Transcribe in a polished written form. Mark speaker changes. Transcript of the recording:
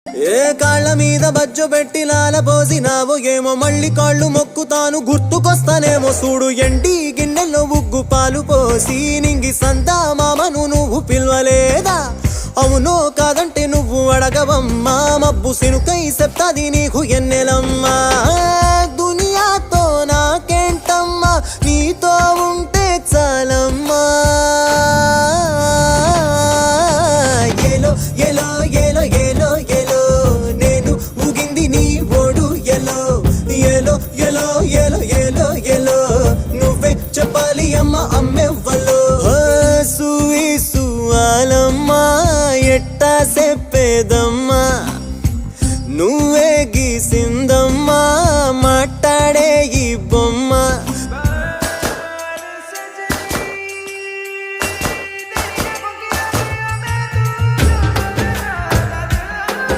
Speaker 1: ఏ కాళ్ళ మీద బజ్జు పెట్టి లాల పోసినావో ఏమో మళ్ళీ కాళ్ళు మొక్కుతాను గుర్తుకొస్తానేమో చూడు ఎండి గిన్నెల్లో ఉగ్గు పాలు పోసి నింగి సంతా మామను నువ్వు పిలవలేదా అవునో కాదంటే నువ్వు అడగవమ్మా మబ్బు సినుకై చెప్తాది నీకు ఎన్నెలమ్మా దునియాతో నాకేంటమ్మా నీతో ఉంటే చాలమ్మా ఏలో ఏలో ఏలో ఏలో ఏలో నేను ఊగింది నీ ఓడు ఎలో ఏలో ఏలో ఏలో ఏలో ఏలో నువ్వే చెప్పాలి అమ్మ అమ్మెవ్వలో సూయి సువాలమ్మా ఎట్టా చెప్పేదమ్మా నువ్వే గీసిందమ్మా మాట్లాడే ఈ